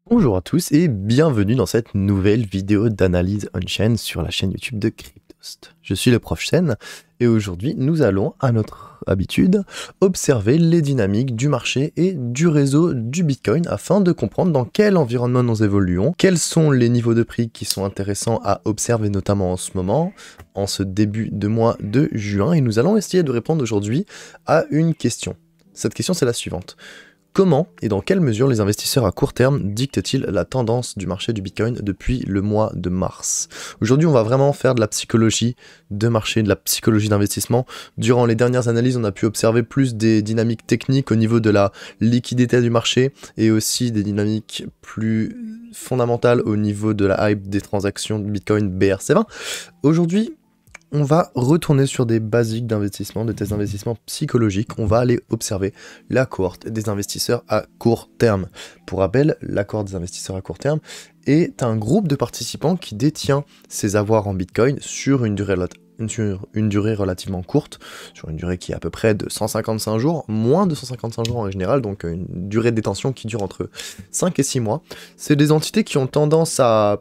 Bonjour à tous et bienvenue dans cette nouvelle vidéo d'analyse on-chain sur la chaîne YouTube de Cryptost. Je suis le prof Chen et aujourd'hui nous allons, à notre habitude, observer les dynamiques du marché et du réseau du Bitcoin afin de comprendre dans quel environnement nous évoluons, quels sont les niveaux de prix qui sont intéressants à observer notamment en ce moment, en ce début de mois de juin, et nous allons essayer de répondre aujourd'hui à une question. Cette question c'est la suivante. Comment et dans quelle mesure les investisseurs à court terme dictent-ils la tendance du marché du Bitcoin depuis le mois de mars? Aujourd'hui, on va vraiment faire de la psychologie de marché, de la psychologie d'investissement. Durant les dernières analyses, on a pu observer plus des dynamiques techniques au niveau de la liquidité du marché et aussi des dynamiques plus fondamentales au niveau de la hype des transactions de Bitcoin BRC20. Aujourd'hui, on va retourner sur des basiques d'investissement, de tests d'investissement psychologiques. On va aller observer la cohorte des investisseurs à court terme. Pour rappel, la cohorte des investisseurs à court terme est un groupe de participants qui détient ses avoirs en Bitcoin sur une durée relativement courte, sur une durée qui est à peu près de 155 jours, moins de 155 jours en général, donc une durée de détention qui dure entre 5 et 6 mois. C'est des entités qui ont tendance à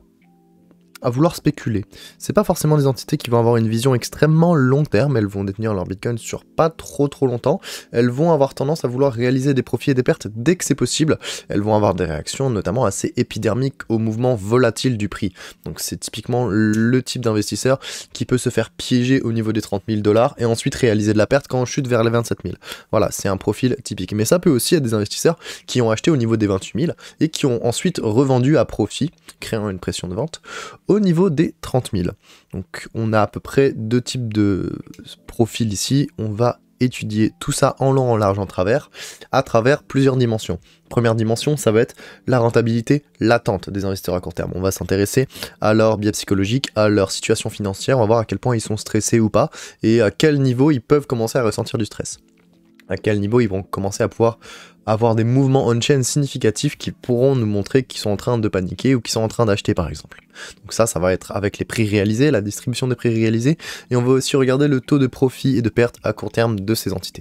vouloir spéculer. C'est pas forcément des entités qui vont avoir une vision extrêmement long terme, elles vont détenir leur Bitcoin sur pas trop longtemps, elles vont avoir tendance à vouloir réaliser des profits et des pertes dès que c'est possible, elles vont avoir des réactions notamment assez épidermiques au mouvement volatile du prix. Donc c'est typiquement le type d'investisseur qui peut se faire piéger au niveau des 30 000 $ et ensuite réaliser de la perte quand on chute vers les 27 000. Voilà, c'est un profil typique. Mais ça peut aussi être des investisseurs qui ont acheté au niveau des 28 000 et qui ont ensuite revendu à profit, créant une pression de vente au niveau des 30 000. Donc on a à peu près deux types de profils ici. On va étudier tout ça en long, en large, en travers, à travers plusieurs dimensions. Première dimension, ça va être la rentabilité latente des investisseurs à court terme. On va s'intéresser à leur biais psychologique, à leur situation financière, on va voir à quel point ils sont stressés ou pas, et à quel niveau ils peuvent commencer à ressentir du stress. À quel niveau ils vont commencer à pouvoir avoir des mouvements on-chain significatifs qui pourront nous montrer qu'ils sont en train de paniquer ou qu'ils sont en train d'acheter par exemple. Donc ça va être avec les prix réalisés, la distribution des prix réalisés, et on va aussi regarder le taux de profit et de perte à court terme de ces entités.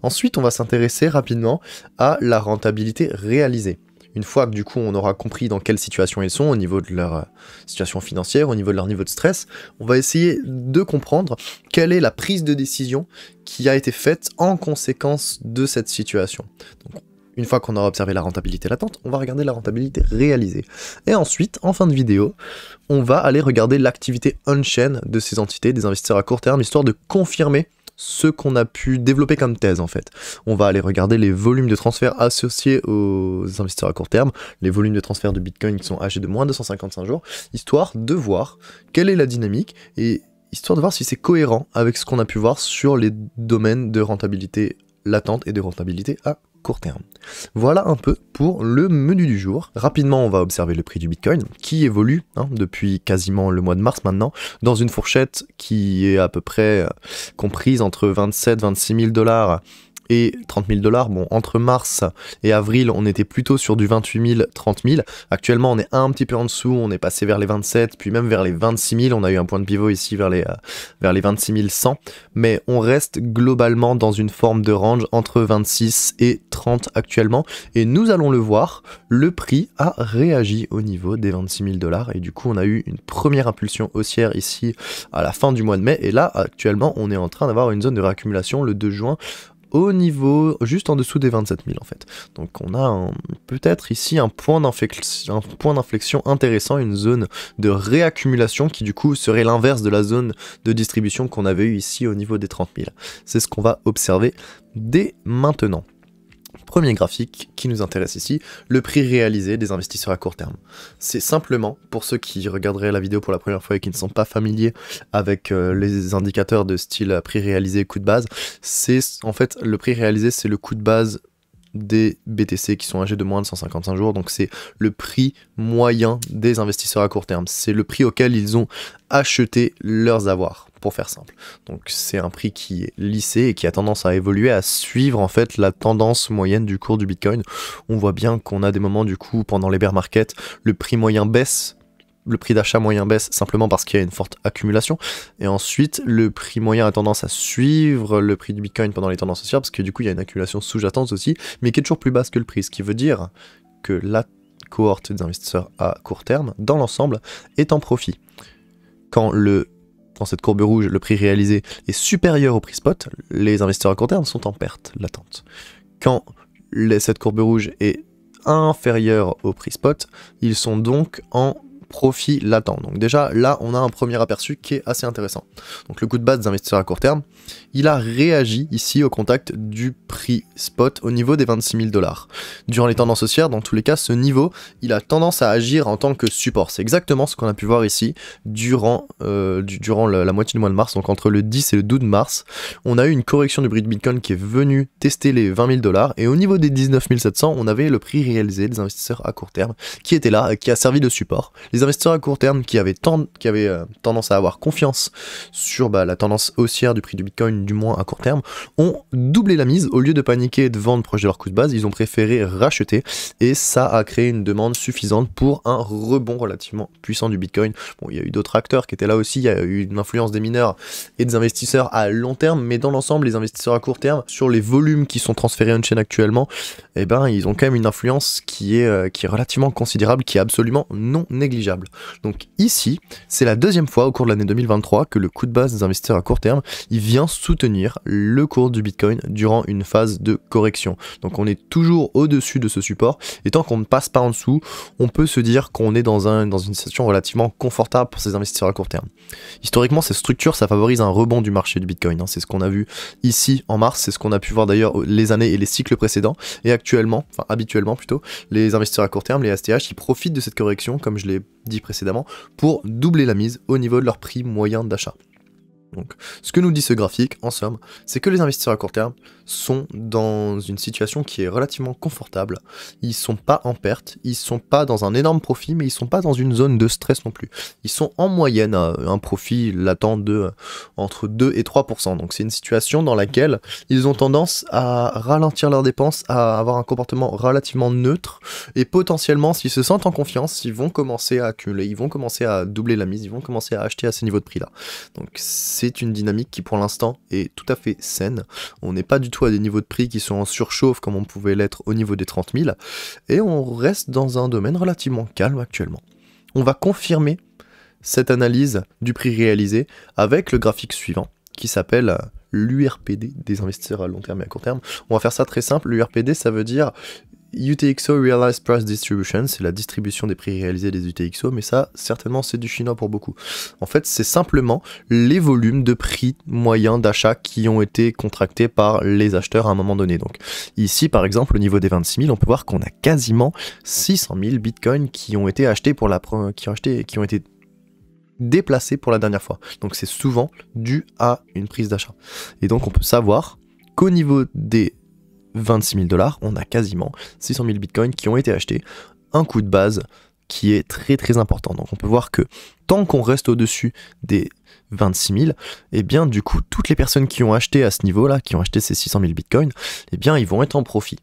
Ensuite, on va s'intéresser rapidement à la rentabilité réalisée. Une fois que du coup on aura compris dans quelle situation ils sont au niveau de leur situation financière, au niveau de leur niveau de stress, on va essayer de comprendre quelle est la prise de décision qui a été faite en conséquence de cette situation. Donc, une fois qu'on aura observé la rentabilité latente, on va regarder la rentabilité réalisée. Et ensuite, en fin de vidéo, on va aller regarder l'activité on-chain de ces entités, des investisseurs à court terme, histoire de confirmer ce qu'on a pu développer comme thèse en fait. On va aller regarder les volumes de transfert associés aux investisseurs à court terme, les volumes de transfert de Bitcoin qui sont âgés de moins de 155 jours, histoire de voir quelle est la dynamique et histoire de voir si c'est cohérent avec ce qu'on a pu voir sur les domaines de rentabilité latente et de rentabilité à court terme. Voilà un peu pour le menu du jour. Rapidement, on va observer le prix du Bitcoin qui évolue depuis quasiment le mois de mars maintenant, dans une fourchette qui est à peu près comprise entre 27 26 000 $ et 30 000 $. Bon, entre mars et avril, on était plutôt sur du 28 000, 30 000. Actuellement, on est un petit peu en dessous, on est passé vers les 27, puis même vers les 26 000. On a eu un point de pivot ici vers les 26 100. Mais on reste globalement dans une forme de range entre 26 et 30 actuellement. Et nous allons le voir, le prix a réagi au niveau des 26 000 $. Et du coup, on a eu une première impulsion haussière ici à la fin du mois de mai. Et là, actuellement, on est en train d'avoir une zone de réaccumulation le 2 juin. Au niveau, juste en dessous des 27 000 en fait. Donc on a peut-être ici un point d'inflexion intéressant, une zone de réaccumulation qui du coup serait l'inverse de la zone de distribution qu'on avait eu ici au niveau des 30 000. C'est ce qu'on va observer dès maintenant. Premier graphique qui nous intéresse ici, le prix réalisé des investisseurs à court terme. C'est simplement, pour ceux qui regarderaient la vidéo pour la première fois et qui ne sont pas familiers avec les indicateurs de style prix réalisé, coût de base, c'est en fait le prix réalisé, c'est le coût de base des BTC qui sont âgés de moins de 155 jours, donc c'est le prix moyen des investisseurs à court terme, c'est le prix auquel ils ont acheté leurs avoirs, pour faire simple. Donc c'est un prix qui est lissé et qui a tendance à évoluer, à suivre en fait la tendance moyenne du cours du Bitcoin. On voit bien qu'on a des moments du coup pendant les bear markets, le prix moyen baisse, le prix d'achat moyen baisse simplement parce qu'il y a une forte accumulation, et ensuite le prix moyen a tendance à suivre le prix du Bitcoin pendant les tendances haussières parce que du coup il y a une accumulation sous-jacente aussi, mais qui est toujours plus basse que le prix, ce qui veut dire que cohorte des investisseurs à court terme, dans l'ensemble, est en profit. Quand dans cette courbe rouge, le prix réalisé est supérieur au prix spot, les investisseurs à court terme sont en perte latente. Quand cette courbe rouge est inférieure au prix spot, ils sont donc en profit latent. Donc déjà, là, on a un premier aperçu qui est assez intéressant. Donc le coup de base des investisseurs à court terme, il a réagi ici au contact du prix spot au niveau des 26 000 $. Durant les tendances haussières, dans tous les cas, ce niveau, il a tendance à agir en tant que support. C'est exactement ce qu'on a pu voir ici durant la moitié du mois de mars, donc entre le 10 et le 12 mars. On a eu une correction du prix de Bitcoin qui est venue tester les 20 000 $, et au niveau des 19 700, on avait le prix réalisé des investisseurs à court terme qui était là, qui a servi de support. Les investisseurs à court terme qui avaient tendance à avoir confiance sur la tendance haussière du prix du Bitcoin, du moins à court terme, ont doublé la mise. Au lieu de paniquer et de vendre proche de leur coût de base, ils ont préféré racheter, et ça a créé une demande suffisante pour un rebond relativement puissant du Bitcoin. Bon, il y a eu d'autres acteurs qui étaient là aussi, il y a eu une influence des mineurs et des investisseurs à long terme, mais dans l'ensemble, les investisseurs à court terme, sur les volumes qui sont transférés on-chain actuellement, eh ben, ils ont quand même une influence qui est relativement considérable, qui est absolument non négligeable. Donc ici, c'est la deuxième fois au cours de l'année 2023 que le coup de base des investisseurs à court terme, il vient soutenir le cours du Bitcoin durant une phase de correction. Donc on est toujours au-dessus de ce support, et tant qu'on ne passe pas en dessous, on peut se dire qu'on est dans une situation relativement confortable pour ces investisseurs à court terme. Historiquement, cette structure, ça favorise un rebond du marché du Bitcoin. C'est ce qu'on a vu ici en mars, c'est ce qu'on a pu voir d'ailleurs les années et les cycles précédents, et habituellement plutôt, les investisseurs à court terme, les STH, ils profitent de cette correction, comme je l'ai dit précédemment, pour doubler la mise au niveau de leur prix moyen d'achat. Donc, ce que nous dit ce graphique, en somme, c'est que les investisseurs à court terme sont dans une situation qui est relativement confortable. Ils sont pas en perte, ils sont pas dans un énorme profit, mais ils sont pas dans une zone de stress non plus. Ils sont en moyenne à un profit latent de entre 2 et 3%. Donc c'est une situation dans laquelle ils ont tendance à ralentir leurs dépenses, à avoir un comportement relativement neutre, et potentiellement, s'ils se sentent en confiance, ils vont commencer à accumuler, ils vont commencer à doubler la mise, ils vont commencer à acheter à ces niveaux de prix là. Donc c'est une dynamique qui pour l'instant est tout à fait saine. On n'est pas du tout à des niveaux de prix qui sont en surchauffe comme on pouvait l'être au niveau des 30 000, et on reste dans un domaine relativement calme actuellement. On va confirmer cette analyse du prix réalisé avec le graphique suivant qui s'appelle l'URPD des investisseurs à long terme et à court terme. On va faire ça très simple. L'URPD, ça veut dire UTXO Realized Price Distribution, c'est la distribution des prix réalisés des UTXO, mais ça, certainement, c'est du chinois pour beaucoup. En fait, c'est simplement les volumes de prix moyens d'achat qui ont été contractés par les acheteurs à un moment donné. Donc ici, par exemple, au niveau des 26 000, on peut voir qu'on a quasiment 600 000 bitcoins qui ont été achetés qui ont été déplacés pour la dernière fois. Donc c'est souvent dû à une prise d'achat. Et donc on peut savoir qu'au niveau des 26 000 $, on a quasiment 600 000 bitcoins qui ont été achetés, un coût de base qui est très très important. Donc on peut voir que tant qu'on reste au-dessus des 26 000, et bien du coup toutes les personnes qui ont acheté à ce niveau-là, qui ont acheté ces 600 000 bitcoins, et bien ils vont être en profit.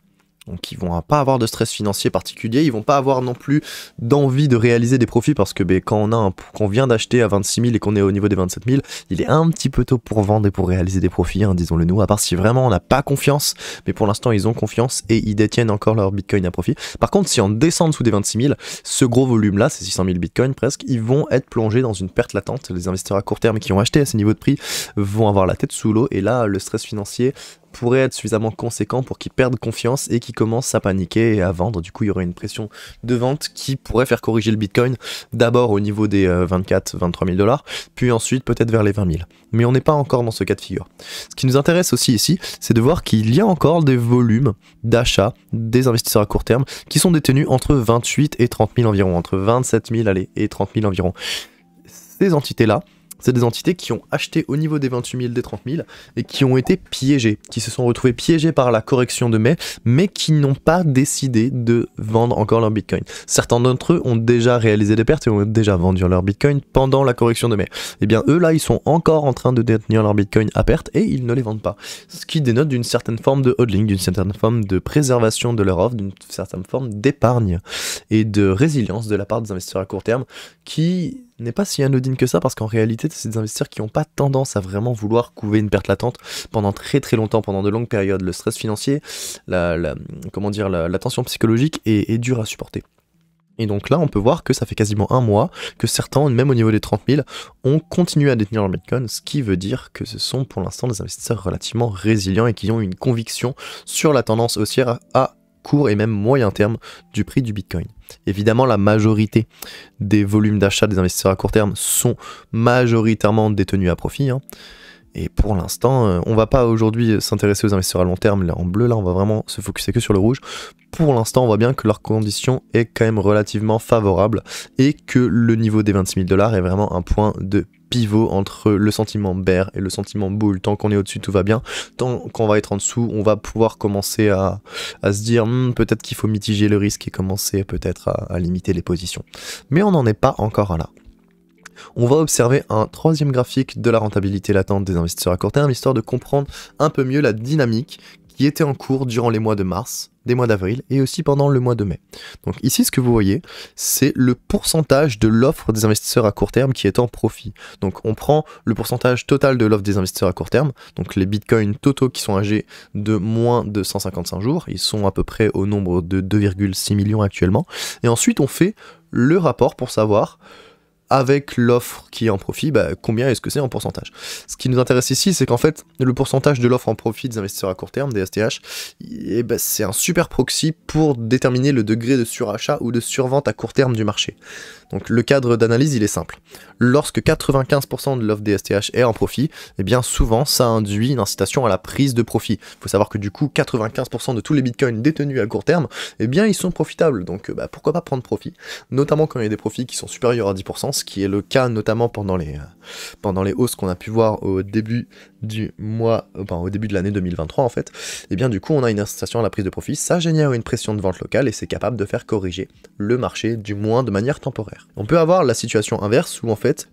Donc ils vont pas avoir de stress financier particulier, ils vont pas avoir non plus d'envie de réaliser des profits, parce que quand on vient d'acheter à 26 000 et qu'on est au niveau des 27 000, il est un petit peu tôt pour vendre et pour réaliser des profits, disons-le nous, à part si vraiment on n'a pas confiance, mais pour l'instant ils ont confiance et ils détiennent encore leur bitcoin à profit. Par contre, si on descend en dessous des 26 000, ce gros volume là, ces 600 000 bitcoins presque, ils vont être plongés dans une perte latente. Les investisseurs à court terme qui ont acheté à ces niveaux de prix vont avoir la tête sous l'eau, et là le stress financier pourrait être suffisamment conséquent pour qu'ils perdent confiance et qu'ils commencent à paniquer et à vendre. Du coup, il y aurait une pression de vente qui pourrait faire corriger le Bitcoin, d'abord au niveau des 24-23 000 $, puis ensuite peut-être vers les 20 000. Mais on n'est pas encore dans ce cas de figure. Ce qui nous intéresse aussi ici, c'est de voir qu'il y a encore des volumes d'achat des investisseurs à court terme qui sont détenus entre 28 et 30 000 environ, entre 27 000 et 30 000 environ. Ces entités-là, c'est des entités qui ont acheté au niveau des 28 000, des 30 000, et qui ont été piégées, qui se sont retrouvées piégées par la correction de mai, mais qui n'ont pas décidé de vendre encore leur Bitcoin. Certains d'entre eux ont déjà réalisé des pertes et ont déjà vendu leur Bitcoin pendant la correction de mai. Et bien eux là, ils sont encore en train de détenir leur Bitcoin à perte et ils ne les vendent pas. Ce qui dénote d'une certaine forme de hodling, d'une certaine forme de préservation de leur offre, d'une certaine forme d'épargne et de résilience de la part des investisseurs à court terme, qui n'est pas si anodine que ça, parce qu'en réalité c'est des investisseurs qui n'ont pas tendance à vraiment vouloir couver une perte latente pendant très très longtemps, pendant de longues périodes. Le stress financier, la tension psychologique est dure à supporter. Et donc là, on peut voir que ça fait quasiment un mois que certains, même au niveau des 30 000, ont continué à détenir leur Bitcoin, ce qui veut dire que ce sont pour l'instant des investisseurs relativement résilients et qui ont une conviction sur la tendance haussière à court et même moyen terme du prix du Bitcoin. Évidemment, la majorité des volumes d'achat des investisseurs à court terme sont majoritairement détenus à profit, hein. Et pour l'instant, on va pas aujourd'hui s'intéresser aux investisseurs à long terme, là en bleu, là on va vraiment se focuser que sur le rouge. Pour l'instant, on voit bien que leur condition est quand même relativement favorable et que le niveau des 26 000 $ est vraiment un point de pivot entre le sentiment bear et le sentiment bull. Tant qu'on est au-dessus, tout va bien. Tant qu'on va être en dessous, on va pouvoir commencer à se dire peut-être qu'il faut mitiger le risque et commencer peut-être à limiter les positions. Mais on n'en est pas encore là. On va observer un troisième graphique de la rentabilité latente des investisseurs à court terme, histoire de comprendre un peu mieux la dynamique qui était en cours durant les mois de mars, des mois d'avril et aussi pendant le mois de mai. Donc ici, ce que vous voyez, c'est le pourcentage de l'offre des investisseurs à court terme qui est en profit. Donc on prend le pourcentage total de l'offre des investisseurs à court terme, donc les bitcoins totaux qui sont âgés de moins de 155 jours, ils sont à peu près au nombre de 2,6 millions actuellement, et ensuite on fait le rapport pour savoir avec l'offre qui est en profit, combien est-ce que c'est en pourcentage. Ce qui nous intéresse ici, c'est qu'en fait, le pourcentage de l'offre en profit des investisseurs à court terme, des STH, c'est un super proxy pour déterminer le degré de surachat ou de survente à court terme du marché. Donc le cadre d'analyse, il est simple. Lorsque 95% de l'offre des STH est en profit, souvent ça induit une incitation à la prise de profit. Il faut savoir que du coup, 95% de tous les bitcoins détenus à court terme, ils sont profitables. Donc pourquoi pas prendre profit, notamment quand il y a des profits qui sont supérieurs à 10%, ce qui est le cas notamment pendant les hausses qu'on a pu voir au début au début de l'année 2023 en fait. Du coup, on a une incitation à la prise de profit, ça génère une pression de vente locale et c'est capable de faire corriger le marché, du moins de manière temporaire. On peut avoir la situation inverse où en fait,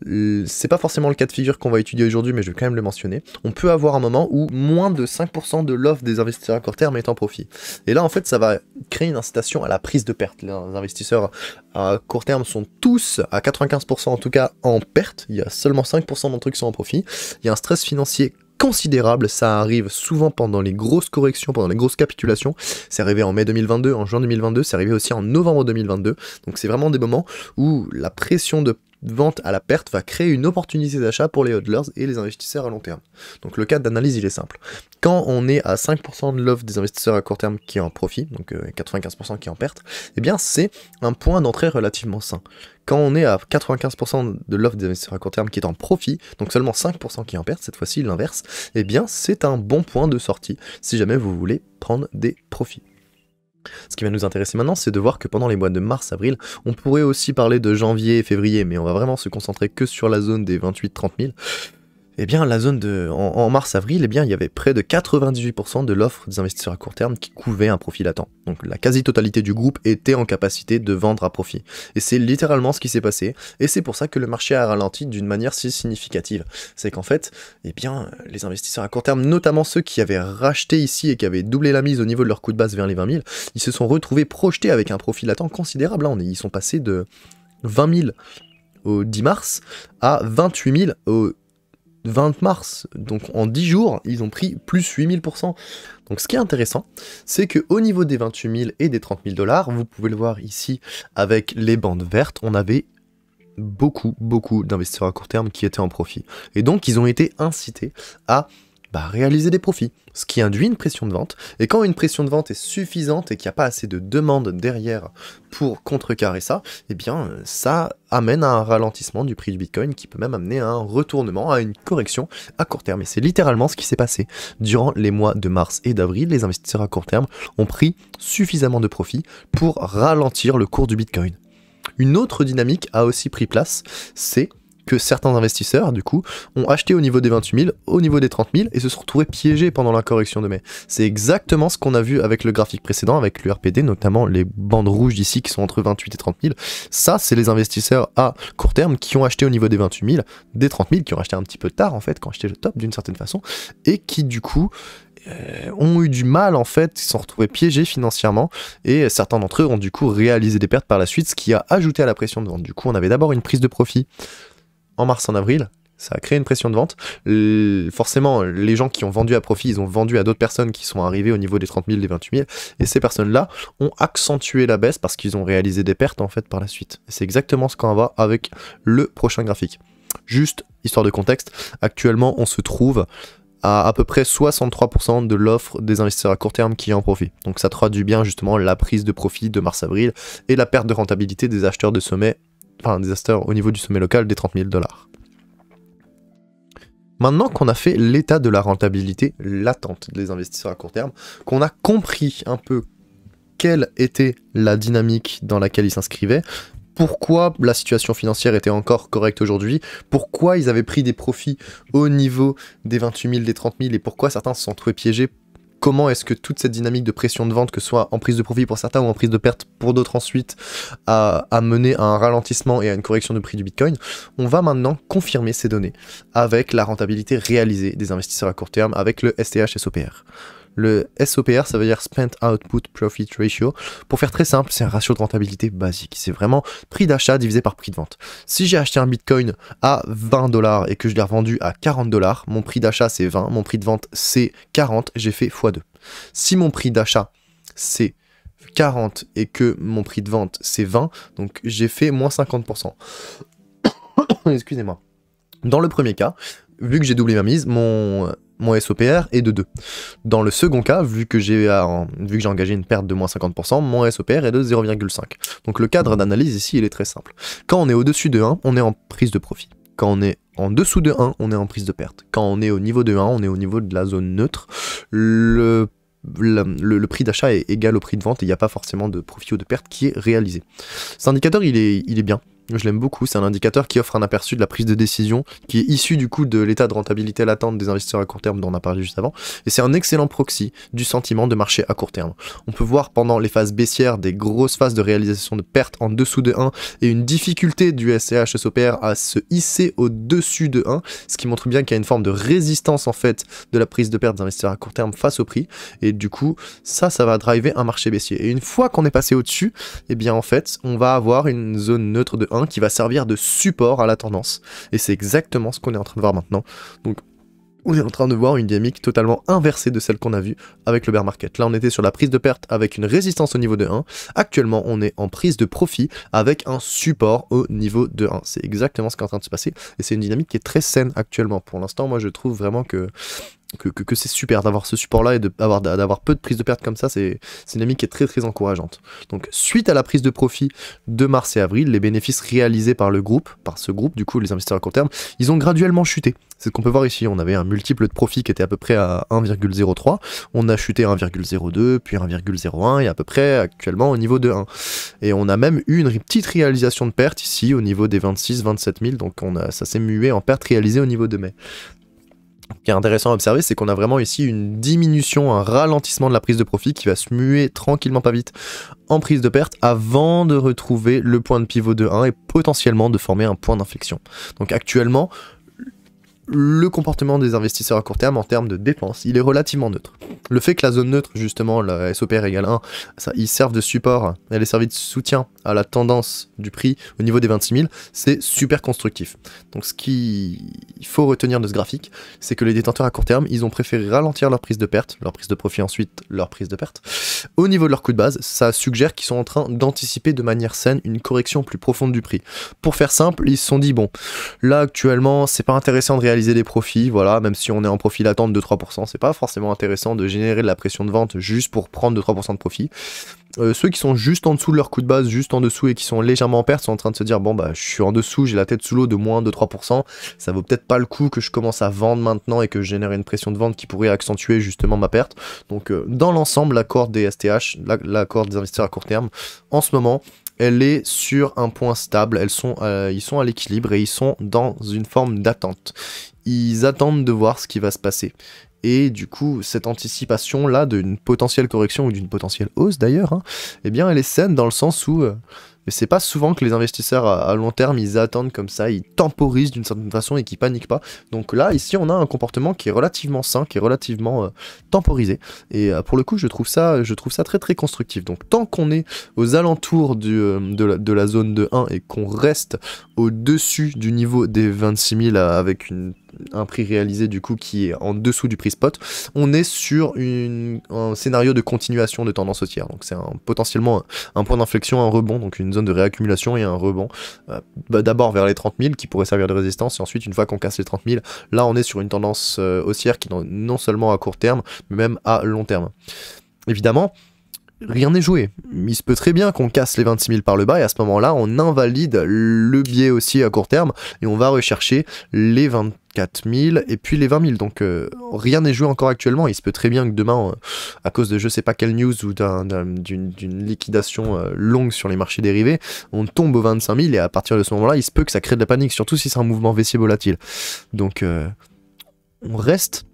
c'est pas forcément le cas de figure qu'on va étudier aujourd'hui, mais je vais quand même le mentionner. On peut avoir un moment où moins de 5% de l'offre des investisseurs à court terme est en profit. Et là en fait, ça va créer une incitation à la prise de perte. Les investisseurs à court terme sont tous, à 95% en tout cas, en perte. Il y a seulement 5% d'entre eux qui sont en profit. Il y a un stress financier considérable, ça arrive souvent pendant les grosses corrections, pendant les grosses capitulations. C'est arrivé en mai 2022, en juin 2022, c'est arrivé aussi en novembre 2022. Donc c'est vraiment des moments où la pression de vente à la perte va créer une opportunité d'achat pour les hodlers et les investisseurs à long terme. Donc le cadre d'analyse, il est simple. Quand on est à 5% de l'offre des investisseurs à court terme qui est en profit, donc 95% qui est en perte, c'est un point d'entrée relativement sain. Quand on est à 95% de l'offre des investisseurs à court terme qui est en profit, donc seulement 5% qui est en perte, cette fois-ci l'inverse, c'est un bon point de sortie si jamais vous voulez prendre des profits. Ce qui va nous intéresser maintenant, c'est de voir que pendant les mois de mars-avril, on pourrait aussi parler de janvier et février, mais on va vraiment se concentrer que sur la zone des 28-30 000. La zone en mars-avril, il y avait près de 98% de l'offre des investisseurs à court terme qui couvait un profit latent. Donc la quasi-totalité du groupe était en capacité de vendre à profit. Et c'est littéralement ce qui s'est passé, et c'est pour ça que le marché a ralenti d'une manière si significative. C'est qu'en fait, les investisseurs à court terme, notamment ceux qui avaient racheté ici et qui avaient doublé la mise au niveau de leur coût de base vers les 20 000, ils se sont retrouvés projetés avec un profit latent considérable. Ils sont passés de 20 000 au 10 mars à 28 000 au 20 mars, donc en 10 jours, ils ont pris plus 8000%. Donc ce qui est intéressant, c'est qu'au niveau des 28 000 et des 30 000 $, vous pouvez le voir ici avec les bandes vertes, on avait beaucoup d'investisseurs à court terme qui étaient en profit. Et donc ils ont été incités à réaliser des profits, ce qui induit une pression de vente. Et quand une pression de vente est suffisante et qu'il n'y a pas assez de demande derrière pour contrecarrer ça, ça amène à un ralentissement du prix du Bitcoin qui peut même amener à un retournement, à une correction à court terme. Et c'est littéralement ce qui s'est passé. Durant les mois de mars et d'avril, les investisseurs à court terme ont pris suffisamment de profits pour ralentir le cours du Bitcoin. Une autre dynamique a aussi pris place, c'est que certains investisseurs, du coup, ont acheté au niveau des 28 000, au niveau des 30 000, et se sont retrouvés piégés pendant la correction de mai. C'est exactement ce qu'on a vu avec le graphique précédent, avec le RPD, notamment les bandes rouges d'ici qui sont entre 28 et 30 000. Ça, c'est les investisseurs à court terme qui ont acheté au niveau des 28 000, des 30 000, qui ont acheté un petit peu tard, en fait, qui ont acheté le top d'une certaine façon, et qui, du coup, ont eu du mal en fait, ils se sont retrouvés piégés financièrement et certains d'entre eux ont du coup réalisé des pertes par la suite, ce qui a ajouté à la pression de vente. Du coup, on avait d'abord une prise de profit en mars, en avril, Ça a créé une pression de vente. Forcément, les gens qui ont vendu à profit, ils ont vendu à d'autres personnes qui sont arrivées au niveau des 30 000, des 28 000. Et ces personnes-là ont accentué la baisse parce qu'ils ont réalisé des pertes en fait par la suite. C'est exactement ce qu'on va voir avec le prochain graphique. Juste, histoire de contexte, actuellement on se trouve à peu près 63% de l'offre des investisseurs à court terme qui est en profit. Donc ça traduit bien justement la prise de profit de mars-avril et la perte de rentabilité des acheteurs de sommet, enfin des acheteurs au niveau du sommet local des 30 000 $. Maintenant qu'on a fait l'état de la rentabilité latente des investisseurs à court terme, qu'on a compris un peu quelle était la dynamique dans laquelle ils s'inscrivaient, pourquoi la situation financière était encore correcte aujourd'hui, pourquoi ils avaient pris des profits au niveau des 28 000, des 30 000, et pourquoi certains se sont trouvés piégés, comment est-ce que toute cette dynamique de pression de vente, que ce soit en prise de profit pour certains ou en prise de perte pour d'autres ensuite, a mené à un ralentissement et à une correction du prix du Bitcoin, on va maintenant confirmer ces données avec la rentabilité réalisée des investisseurs à court terme avec le STH-SOPR. Le SOPR, ça veut dire Spent Output Profit Ratio. Pour faire très simple, c'est un ratio de rentabilité basique. C'est vraiment prix d'achat divisé par prix de vente. Si j'ai acheté un Bitcoin à 20 $ et que je l'ai revendu à 40 $, mon prix d'achat c'est 20, mon prix de vente c'est 40, j'ai fait x2. Si mon prix d'achat c'est 40 et que mon prix de vente c'est 20, donc j'ai fait moins 50%. Excusez-moi. Dans le premier cas, vu que j'ai doublé ma mise, mon SOPR est de 2. Dans le second cas, vu que j'ai engagé une perte de moins 50%, mon SOPR est de 0,5. Donc le cadre d'analyse ici, il est très simple. Quand on est au-dessus de 1, on est en prise de profit. Quand on est en dessous de 1, on est en prise de perte. Quand on est au niveau de 1, on est au niveau de la zone neutre. Le prix d'achat est égal au prix de vente et il n'y a pas forcément de profit ou de perte qui est réalisé. Cet indicateur, il est bien. Je l'aime beaucoup, c'est un indicateur qui offre un aperçu de la prise de décision, qui est issu du coup de l'état de rentabilité latente des investisseurs à court terme dont on a parlé juste avant, et c'est un excellent proxy du sentiment de marché à court terme. On peut voir pendant les phases baissières des grosses phases de réalisation de pertes en dessous de 1, et une difficulté du SCH-SOPR à se hisser au-dessus de 1, ce qui montre bien qu'il y a une forme de résistance en fait de la prise de perte des investisseurs à court terme face au prix, et du coup ça va driver un marché baissier. Et une fois qu'on est passé au-dessus, et bien en fait on va avoir une zone neutre de 1 qui va servir de support à la tendance. Et c'est exactement ce qu'on est en train de voir maintenant. Donc on est en train de voir une dynamique totalement inversée de celle qu'on a vue avec le bear market. Là on était sur la prise de perte avec une résistance au niveau de 1. Actuellement on est en prise de profit avec un support au niveau de 1. C'est exactement ce qui est en train de se passer. Et c'est une dynamique qui est très saine actuellement. Pour l'instant moi je trouve vraiment que c'est super d'avoir ce support-là et d'avoir peu de prise de perte comme ça, c'est une dynamique qui est très très encourageante. Donc suite à la prise de profit de mars et avril, les bénéfices réalisés par ce groupe, du coup les investisseurs à court terme, ils ont graduellement chuté. C'est ce qu'on peut voir ici, on avait un multiple de profit qui était à peu près à 1,03, on a chuté à 1,02, puis 1,01 et à peu près actuellement au niveau de 1. Et on a même eu une petite réalisation de perte ici au niveau des 26-27 000, donc ça s'est mué en perte réalisée au niveau de mai. Ce qui est intéressant à observer, c'est qu'on a vraiment ici une diminution, un ralentissement de la prise de profit qui va se muer tranquillement, pas vite, en prise de perte avant de retrouver le point de pivot de 1 et potentiellement de former un point d'inflexion. Donc actuellement, le comportement des investisseurs à court terme en termes de dépenses, il est relativement neutre. Le fait que la zone neutre, justement, la SOPR égale 1, ils servent de support, elle est servie de soutien à la tendance du prix au niveau des 26 000, c'est super constructif. Donc ce qu'il faut retenir de ce graphique, c'est que les détenteurs à court terme, ils ont préféré ralentir leur prise de perte, leur prise de profit ensuite, leur prise de perte. Au niveau de leur coût de base, ça suggère qu'ils sont en train d'anticiper de manière saine une correction plus profonde du prix. Pour faire simple, ils se sont dit, bon, là actuellement, c'est pas intéressant de réaliser des profits, voilà, même si on est en profit latente de 3%, c'est pas forcément intéressant de générer de la pression de vente juste pour prendre de 3% de profit. Ceux qui sont juste en dessous de leur coût de base, juste en dessous et qui sont légèrement en perte sont en train de se dire bon bah je suis en dessous, j'ai la tête sous l'eau de moins de 3%, ça vaut peut-être pas le coup que je commence à vendre maintenant et que je génère une pression de vente qui pourrait accentuer justement ma perte. Donc dans l'ensemble, la cohorte des STH, la cohorte des investisseurs à court terme, en ce moment, elle est sur un point stable, ils sont à l'équilibre et ils sont dans une forme d'attente. Ils attendent de voir ce qui va se passer. Et du coup, cette anticipation-là d'une potentielle correction ou d'une potentielle hausse d'ailleurs, eh bien elle est saine dans le sens où Mais c'est pas souvent que les investisseurs à long terme, ils attendent comme ça, ils temporisent d'une certaine façon et qu'ils paniquent pas. Donc là, ici, on a un comportement qui est relativement sain, qui est relativement temporisé. Et pour le coup, je trouve ça très très constructif. Donc tant qu'on est aux alentours de la zone de 1 et qu'on reste au-dessus du niveau des 26 000 avec un prix réalisé du coup qui est en dessous du prix spot, on est sur un scénario de continuation de tendance haussière. Donc c'est potentiellement un point d'inflexion, un rebond, donc une zone de réaccumulation et un rebond d'abord vers les 30 000 qui pourrait servir de résistance, et ensuite une fois qu'on casse les 30 000, là on est sur une tendance haussière qui est non seulement à court terme mais même à long terme. Évidemment, rien n'est joué. Il se peut très bien qu'on casse les 26 000 par le bas et à ce moment-là, on invalide le biais aussi à court terme et on va rechercher les 24 000 et puis les 20 000. Donc rien n'est joué encore actuellement. Il se peut très bien que demain, à cause de je sais pas quelle news ou d'une liquidation longue sur les marchés dérivés, on tombe aux 25 000 et à partir de ce moment-là, il se peut que ça crée de la panique, surtout si c'est un mouvement baissier volatile. Donc on reste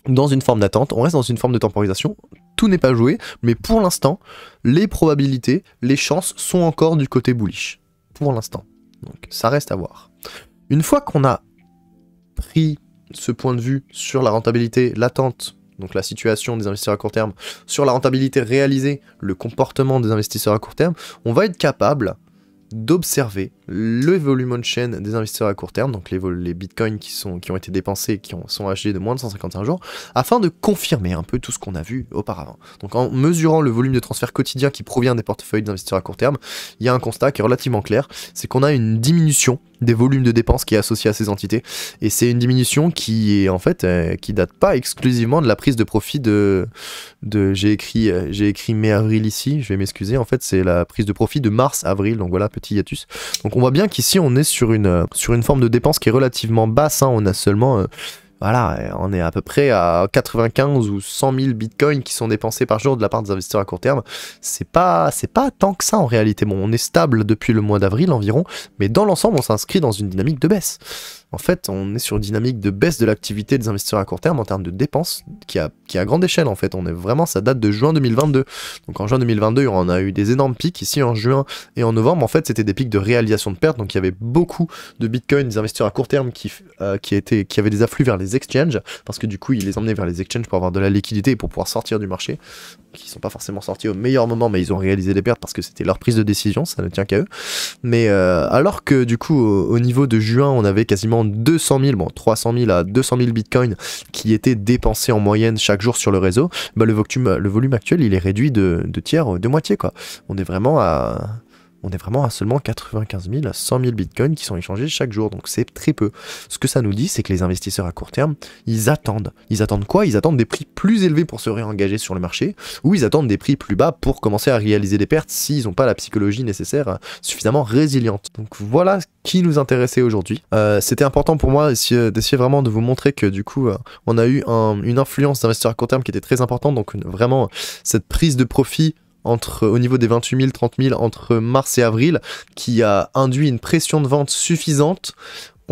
dans une forme d'attente, on reste dans une forme de temporisation. Tout n'est pas joué, mais pour l'instant, les probabilités, les chances sont encore du côté bullish. Pour l'instant. Donc ça reste à voir. Une fois qu'on a pris ce point de vue sur la rentabilité latente, donc la situation des investisseurs à court terme, sur la rentabilité réalisée, le comportement des investisseurs à court terme, on va être capable d'observer le volume on-chain des investisseurs à court terme, donc les bitcoins qui ont été dépensés, qui sont âgés de moins de 155 jours, afin de confirmer un peu tout ce qu'on a vu auparavant. Donc en mesurant le volume de transfert quotidien qui provient des portefeuilles d'investisseurs à court terme, il y a un constat qui est relativement clair, c'est qu'on a une diminution des volumes de dépenses qui est associée à ces entités, et c'est une diminution qui est en fait, qui date pas exclusivement de la prise de profit j'ai écrit mai-avril ici, je vais m'excuser, en fait c'est la prise de profit de mars-avril, donc voilà, petit hiatus. Donc on voit bien qu'ici on est sur une forme de dépense qui est relativement basse, hein. On a seulement, voilà, on est à peu près à 95 ou 100 000 bitcoins qui sont dépensés par jour de la part des investisseurs à court terme. C'est pas tant que ça en réalité. Bon, on est stable depuis le mois d'avril environ, mais dans l'ensemble on s'inscrit dans une dynamique de baisse. En fait, on est sur une dynamique de baisse de l'activité des investisseurs à court terme en termes de dépenses qui a à grande échelle en fait. On est vraiment, ça date de juin 2022. Donc en juin 2022, on a eu des énormes pics. Ici en juin et en novembre, en fait, c'était des pics de réalisation de pertes. Donc il y avait beaucoup de bitcoins, des investisseurs à court terme qui avaient des afflux vers les exchanges parce que du coup, ils les emmenaient vers les exchanges pour avoir de la liquidité et pour pouvoir sortir du marché. Qui sont pas forcément sortis au meilleur moment, mais ils ont réalisé des pertes parce que c'était leur prise de décision, ça ne tient qu'à eux. Mais alors que du coup, au niveau de juin, on avait quasiment 200 000, bon 300 000 à 200 000 bitcoins qui étaient dépensés en moyenne chaque jour sur le réseau, bah le volume actuel, il est réduit de tiers, de moitié quoi. On est vraiment à seulement 95 000 à 100 000 bitcoins qui sont échangés chaque jour, donc c'est très peu. Ce que ça nous dit, c'est que les investisseurs à court terme, ils attendent. Ils attendent quoi? Ils attendent des prix plus élevés pour se réengager sur le marché, ou ils attendent des prix plus bas pour commencer à réaliser des pertes s'ils n'ont pas la psychologie nécessaire suffisamment résiliente. Donc voilà ce qui nous intéressait aujourd'hui. C'était important pour moi d'essayer vraiment de vous montrer que du coup, on a eu une influence d'investisseurs à court terme qui était très importante, donc vraiment cette prise de profit au niveau des 28 000, 30 000 entre mars et avril, qui a induit une pression de vente suffisante.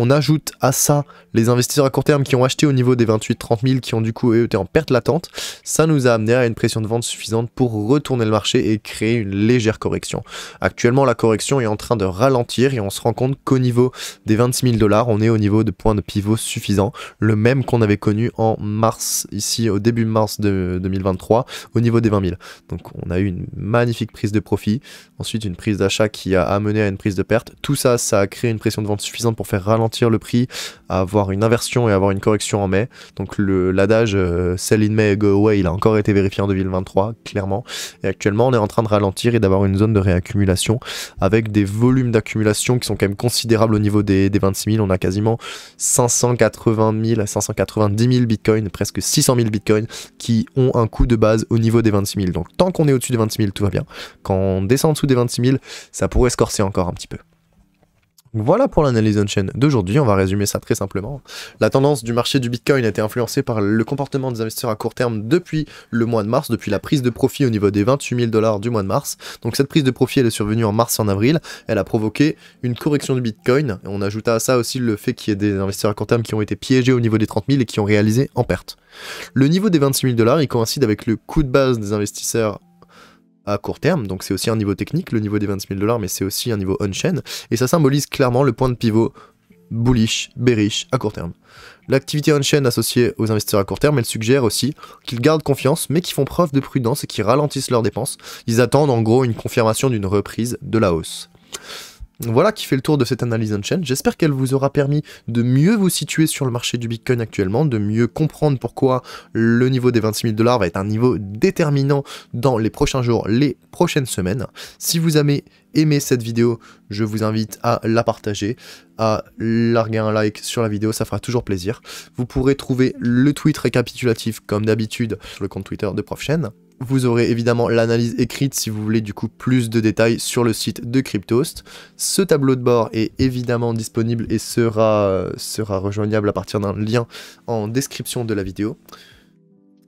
On ajoute à ça les investisseurs à court terme qui ont acheté au niveau des 28-30 000, qui ont du coup été en perte latente. Ça nous a amené à une pression de vente suffisante pour retourner le marché et créer une légère correction. Actuellement, la correction est en train de ralentir et on se rend compte qu'au niveau des 26 000 $, on est au niveau de point de pivot suffisant, le même qu'on avait connu en mars, ici au début mars de 2023, au niveau des 20 000. Donc on a eu une magnifique prise de profit, ensuite une prise d'achat qui a amené à une prise de perte. Tout ça, ça a créé une pression de vente suffisante pour faire ralentir le prix, avoir une inversion et avoir une correction en mai. Donc l'adage sell in May, go away, il a encore été vérifié en 2023, clairement. Et actuellement, on est en train de ralentir et d'avoir une zone de réaccumulation avec des volumes d'accumulation qui sont quand même considérables au niveau des 26 000. On a quasiment 580 000 à 590 000 bitcoins, presque 600 000 bitcoins qui ont un coût de base au niveau des 26 000. Donc tant qu'on est au-dessus des 26 000, tout va bien. Quand on descend en dessous des 26 000, ça pourrait se corser encore un petit peu. Voilà pour l'analyse on-chain d'aujourd'hui, on va résumer ça très simplement. La tendance du marché du Bitcoin a été influencée par le comportement des investisseurs à court terme depuis le mois de mars, depuis la prise de profit au niveau des 28 000 $ du mois de mars. Donc cette prise de profit, elle est survenue en mars et en avril, elle a provoqué une correction du Bitcoin. On ajoute à ça aussi le fait qu'il y ait des investisseurs à court terme qui ont été piégés au niveau des 30 000 et qui ont réalisé en perte. Le niveau des 26 000 $, il coïncide avec le coût de base des investisseurs à court terme, donc c'est aussi un niveau technique, le niveau des 26 000 $, mais c'est aussi un niveau on-chain, et ça symbolise clairement le point de pivot bullish, bearish à court terme. L'activité on-chain associée aux investisseurs à court terme, elle suggère aussi qu'ils gardent confiance, mais qu'ils font preuve de prudence et qu'ils ralentissent leurs dépenses. Ils attendent en gros une confirmation d'une reprise de la hausse. Voilà qui fait le tour de cette analyse on-chain. J'espère qu'elle vous aura permis de mieux vous situer sur le marché du Bitcoin actuellement, de mieux comprendre pourquoi le niveau des 26 000 $ va être un niveau déterminant dans les prochains jours, les prochaines semaines. Si vous avez aimé cette vidéo, je vous invite à la partager, à larguer un like sur la vidéo, ça fera toujours plaisir. Vous pourrez trouver le tweet récapitulatif comme d'habitude sur le compte Twitter de ProfChain. Vous aurez évidemment l'analyse écrite si vous voulez du coup plus de détails sur le site de Cryptost. Ce tableau de bord est évidemment disponible et sera rejoignable à partir d'un lien en description de la vidéo.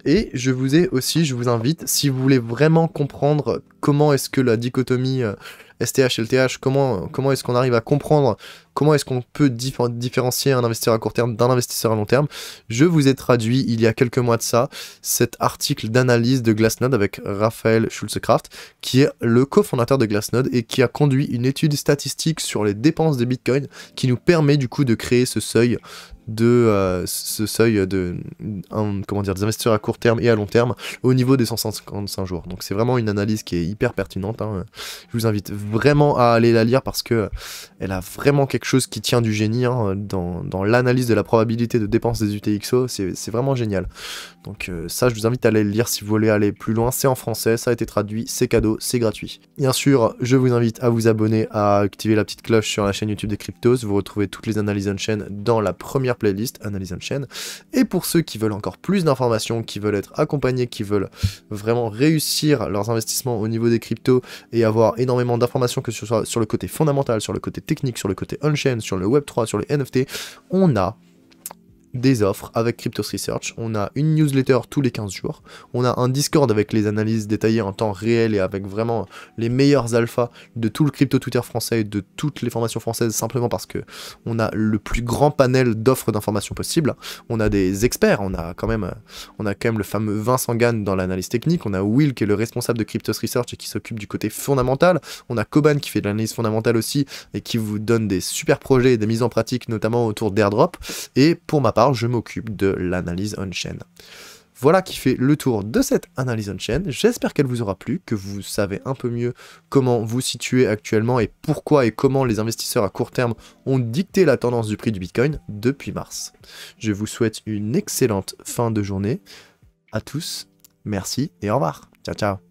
Et je vous invite, si vous voulez vraiment comprendre comment est-ce que la dichotomie STH-LTH, comment est-ce qu'on arrive à comprendre, comment est-ce qu'on peut différencier un investisseur à court terme d'un investisseur à long terme, je vous ai traduit il y a quelques mois de ça cet article d'analyse de Glassnode avec Raphaël Schulze-Kraft, qui est le cofondateur de Glassnode et qui a conduit une étude statistique sur les dépenses de Bitcoin qui nous permet du coup de créer ce seuil des investisseurs à court terme et à long terme au niveau des 155 jours. Donc c'est vraiment une analyse qui est hyper pertinente, hein. Je vous invite vraiment à aller la lire parce que elle a vraiment quelque chose qui tient du génie, hein, dans l'analyse de la probabilité de dépense des UTXO, c'est vraiment génial. Donc ça, je vous invite à aller le lire si vous voulez aller plus loin. C'est en français, ça a été traduit, c'est cadeau, c'est gratuit. Bien sûr, je vous invite à vous abonner, à activer la petite cloche sur la chaîne YouTube des Cryptos. Vous retrouvez toutes les analyses on-chain dans la première playlist, Analyse on-chain. Et pour ceux qui veulent encore plus d'informations, qui veulent être accompagnés, qui veulent vraiment réussir leurs investissements au niveau des cryptos et avoir énormément d'informations, que ce soit sur le côté fondamental, sur le côté technique, sur le côté on-chain, sur le Web3, sur les NFT, on a des offres avec Cryptos Research, on a une newsletter tous les 15 jours, on a un Discord avec les analyses détaillées en temps réel et avec vraiment les meilleurs alphas de tout le crypto Twitter français et de toutes les formations françaises, simplement parce que on a le plus grand panel d'offres d'informations possibles. On a des experts, on a quand même le fameux Vincent Gann dans l'analyse technique, on a Will qui est le responsable de Cryptos Research et qui s'occupe du côté fondamental, on a Koban qui fait de l'analyse fondamentale aussi et qui vous donne des super projets et des mises en pratique notamment autour d'airdrop, et pour ma part je m'occupe de l'analyse on-chain. Voilà qui fait le tour de cette analyse on-chain. J'espère qu'elle vous aura plu, que vous savez un peu mieux comment vous situer actuellement et pourquoi et comment les investisseurs à court terme ont dicté la tendance du prix du Bitcoin depuis mars. Je vous souhaite une excellente fin de journée à tous. Merci et au revoir. Ciao ciao.